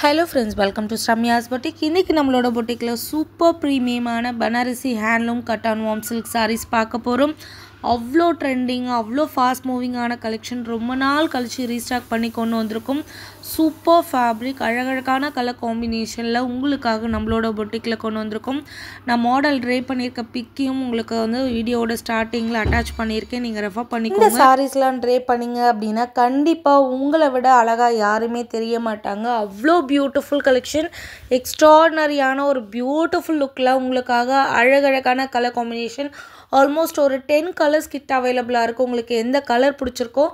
Hello friends, welcome to Sramya's Boutique. இன்னைக்கு நம்மளோட பொட்டிக்ல சூப்பர் பிரீமியமான Banarasi handloom cotton warm silk sarees பார்க்க போறோம். அவ்ளோ ட்ரெண்டிங், அவ்ளோ ஃபாஸ்ட் மூவிங்கான கலெக்ஷன் ரொம்ப நாள் கழிச்சு ரீஸ்டாக் பண்ணி கொண்டு வந்திருக்கும். சூப்பர் ஃபேப்ரிக், அழகழகான கலர் காம்பினேஷனில் உங்களுக்காக நம்மளோட பொட்டிக்கில் கொண்டு வந்திருக்கோம். நான் மாடல் ட்ரை பண்ணியிருக்க பிக்கையும் உங்களுக்கு வந்து வீடியோவோட ஸ்டார்டிங்கில் அட்டாச் பண்ணியிருக்கேன், நீங்கள் ரெஃபர் பண்ணிக்கோங்க. இந்த சாரீஸ்லாம் ட்ரை பண்ணிங்க அப்படின்னா கண்டிப்பாக உங்களை விட அழகாக யாருமே தெரிய மாட்டாங்க. அவ்வளோ பியூட்டிஃபுல் கலெக்ஷன், எக்ஸ்ட்ராடனரியான ஒரு பியூட்டிஃபுல் லுக்கில் உங்களுக்காக அழகழகான கலர் காம்பினேஷன். ஆல்மோஸ்ட் ஒரு 10 கலர்ஸ் கிட்ட அவைலபிளாக இருக்குது. உங்களுக்கு எந்த கலர் பிடிச்சிருக்கோ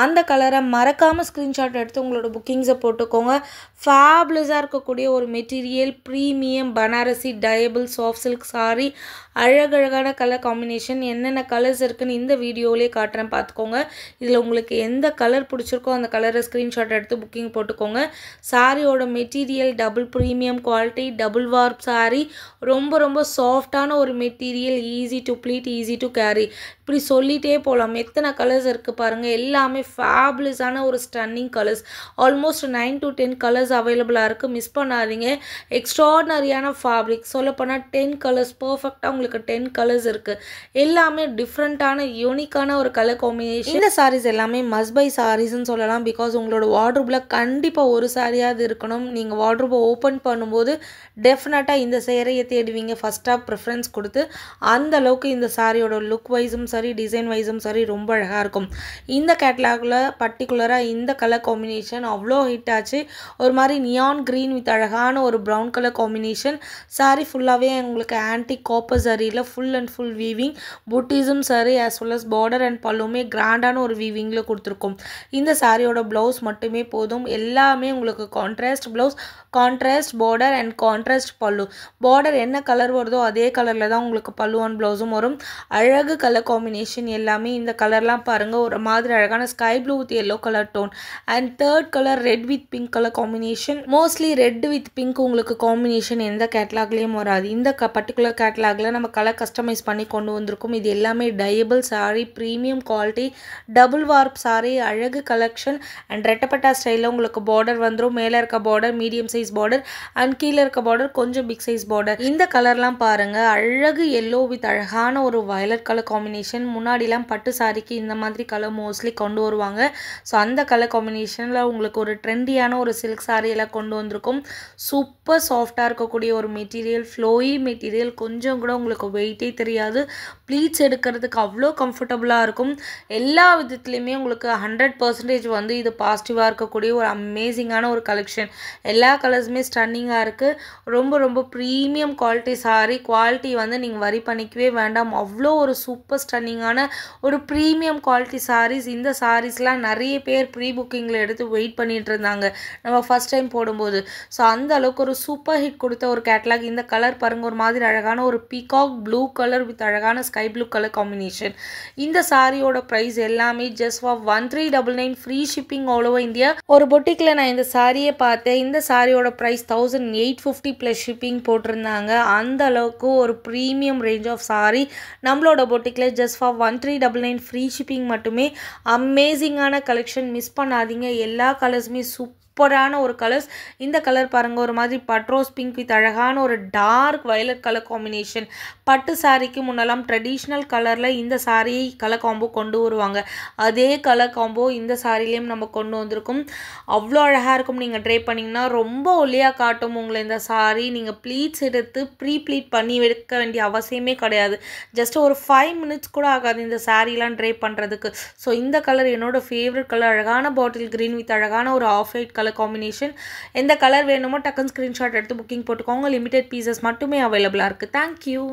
அந்த கலரை மறக்காமல் ஸ்க்ரீன்ஷாட் எடுத்து உங்களோட புக்கிங்ஸை போட்டுக்கோங்க. ஃபேப்லஸாக இருக்கக்கூடிய ஒரு material, premium Banarasi dyeable soft silk sari, அழகழகான கலர் காம்பினேஷன். என்னென்ன கலர்ஸ் இருக்குன்னு இந்த வீடியோவிலே காட்டுறேன், பார்த்துக்கோங்க. இதில் உங்களுக்கு எந்த கலர் பிடிச்சிருக்கோ அந்த கலரை ஸ்க்ரீன்ஷாட் எடுத்து புக்கிங் போட்டுக்கோங்க. சாரியோட material double premium quality, double warp sari, ரொம்ப ரொம்ப சாஃப்டான ஒரு material, easy to pleat, easy to carry. இப்படி சொல்லிகிட்டே போகலாம். எத்தனை கலர்ஸ் இருக்குது பாருங்கள், எல்லாமே ஃபேபுலஸான ஒரு stunning colours. Almost 9 to 10 colours அவைலபிளாக இருக்குது, மிஸ் பண்ணாதீங்க. எக்ஸ்ட்ராடனரியான ஃபேப்ரிக், சொல்லப்போனால் 10 கலர்ஸ், பர்ஃபெக்டாக உங்களுக்கு 10 கலர்ஸ் இருக்குது. எல்லாமே டிஃப்ரெண்ட்டான யூனிக்கான ஒரு கலர் காம்பினேஷன். இந்த சாரீஸ் எல்லாமே மஸ்ட் பை சாரீஸ்ன்னு சொல்லலாம். பிகாஸ் உங்களோட வார்ட்ரோப்பில் கண்டிப்பாக ஒரு சாரியாவது இருக்கணும். நீங்கள் வார்ட்ரோப்பை ஓப்பன் பண்ணும்போது டெஃபினட்டாக இந்த சேரையை தேடுவீங்க, ஃபஸ்ட்டாக ப்ரிஃபரன்ஸ் கொடுத்து. அந்த அளவுக்கு இந்த சாரியோட லுக் வைஸும் சரி, டிசைன் வைஸும் சரி ரொம்ப அழகாக இருக்கும். இந்த கேட்லாகில் பர்டிகுலராக இந்த கலர் காம்பினேஷன் அவ்வளோ ஹிட் ஆச்சு. ஒரு மாதிரி நியான் க்ரீன் வித் அழகான ஒரு ப்ரௌன் கலர் காம்பினேஷன். சாரி ஃபுல்லாகவே உங்களுக்கு ஆன்டிக் காப்பர் சரியில் ஃபுல் அண்ட் ஃபுல் வீவிங், புட்டிஸும் sari as well as border and பல்லுமே கிராண்டான ஒரு வீவிங்கில் கொடுத்துருக்கோம். இந்த சாரியோட ப்ளவுஸ் மட்டுமே போதும். எல்லாமே உங்களுக்கு contrast blouse, contrast border and contrast பல்லு. பார்டர் என்ன கலர் வருதோ அதே கலரில் தான் உங்களுக்கு பல்லு அண்ட் ப்ளவுஸும் வரும். அழகு கலர் காம்பினேஷன் எல்லாமே. இந்த கலர்லாம் பாருங்கள், ஒரு மாதிரி அழகான sky blue with yellow colour tone and third colour red with pink colour combination. Mostly red with pink உங்களுக்கு காம்பினேஷன் எந்த கேட்லாக்லேயும் வராது. இந்த பர்டிகுலர் கேட்லாகில் நம்ம கலர் கஸ்டமைஸ் பண்ணி கொண்டு வந்திருக்கோம். இது எல்லாமே dyeable sari, premium quality, double warp sari, அழகு கலெக்ஷன் அண்ட் ரெட்டப்பட்டா ஸ்டைலில் உங்களுக்கு பார்டர் வந்துடும். மேலே இருக்க border medium size border and கீழே இருக்க பார்டர் கொஞ்சம் பிக் சைஸ் பார்டர். இந்த கலர்லாம் பாருங்கள், அழகு எல்லோ வித் அழகான ஒரு வயலட் கலர் காம்பினேஷன். முன்னாடிலாம் பட்டு சாரிக்கு இந்த மாதிரி கலர் மோஸ்ட்லி கொண்டு வருவாங்க. ஸோ அந்த கலர் காம்பினேஷனில் உங்களுக்கு ஒரு ட்ரெண்டியான ஒரு சில்க் சாரியெல்லாம் கொண்டு வந்திருக்கும். சூப்பர் சாஃப்டாக இருக்கக்கூடிய ஒரு மெட்டீரியல், ஃப்ளோயி மெட்டீரியல், கொஞ்சம் கூட உங்களுக்கு வெயிட்டே தெரியாது. ப்ளீட்ஸ் எடுக்கிறதுக்கு அவ்வளோ கம்ஃபர்டபுளாக இருக்கும். எல்லா விதத்துலேயுமே உங்களுக்கு 100% வந்து இது பாசிட்டிவாக இருக்கக்கூடிய ஒரு அமேசிங்கான ஒரு கலெக்ஷன். எல்லா கலர்ஸுமே ஸ்டன்னிங்காக இருக்குது. ரொம்ப ரொம்ப ப்ரீமியம் குவாலிட்டி சாரீ. குவாலிட்டி வந்து நீங்கள் வரி பண்ணிக்கவே வேண்டாம். அவ்வளோ ஒரு சூப்பர் ஸ்டன்னிங்கான ஒரு ப்ரீமியம் குவாலிட்டி சாரீஸ். இந்த சாரீஸ்லாம் நிறைய பேர் ப்ரீ புக்கிங்கில் எடுத்து வெயிட் பண்ணிட்டு இருந்தாங்க நம்ம ஃபஸ்ட் டைம் போடும்போது. ஸோ அந்த அளவுக்கு ஒரு சூப்பர் ஹிட் கொடுத்த ஒரு கேட்லாக். இந்த கலர் பாருங்கள், ஒரு மாதிரி அழகான ஒரு பீகாக் ப்ளூ கலர் வித் அழகான ஸ்கை ப்ளூ கலர் காம்பினேஷன். இந்த சாரியோட ப்ரைஸ் எல்லாமே just for 1399, free shipping all over India. ஒரு பொட்டிக்கில் நான் இந்த சாரியை பார்த்தேன். இந்த சாரியோட ப்ரைஸ் 1850 ப்ளஸ் ஷிப்பிங் போட்டிருந்தாங்க. அந்த அளவுக்கு ஒரு ப்ரீமியம் ரேஞ்ச் ஆஃப் சாரி நம்மளோட பொட்டிக்கில் ஜஸ்ட் ஃபார் 1399, ஃப்ரீ ஷிப்பிங் மட்டுமே. அமேசிங்கான கலெக்ஷன், மிஸ் பண்ணாதீங்க. எல்லா கலர்ஸுமே சூப்பரான ஒரு கலர்ஸ். இந்த கலர் பாருங்கள், ஒரு மாதிரி பட்ரோஸ் பிங்க் வித் அழகான ஒரு டார்க் வயலட் கலர் காம்பினேஷன். பட்டு சாரிக்கு முன்னெல்லாம் ட்ரெடிஷ்னல் கலரில் இந்த சாரியை கலர் காம்போ கொண்டு வருவாங்க. அதே கலர் காம்போ இந்த சாரிலையும் நம்ம கொண்டு வந்திருக்கோம். அவ்வளோ அழகாக இருக்கும். நீங்கள் ட்ரை பண்ணிங்கன்னா ரொம்ப ஒல்லியாக காட்டும் உங்களை இந்த சாரி. நீங்கள் ப்ளீட்ஸ் எடுத்து ப்ரீ ப்ளீட் பண்ணி எடுக்க வேண்டிய அவசியமே கிடையாது. ஜஸ்ட் ஒரு 5 minutes கூட ஆகாது இந்த சாரீலாம் ட்ரை பண்ணுறதுக்கு. ஸோ இந்த கலர் என்னோட ஃபேவரட் கலர். அழகான பாட்டில் க்ரீன் வித் அழகான ஒரு ஆஃப் ஒயிட் கலர் காம்பினேஷன். எந்த கலர் வேணுமோ டக்குன்னு ஸ்க்ரீன்ஷாட் எடுத்து புக்கிங் போட்டுக்கோங்க. லிமிடெட் பீசஸ் மட்டுமே அவைலபிளாக இருக்குது. தேங்க்யூ.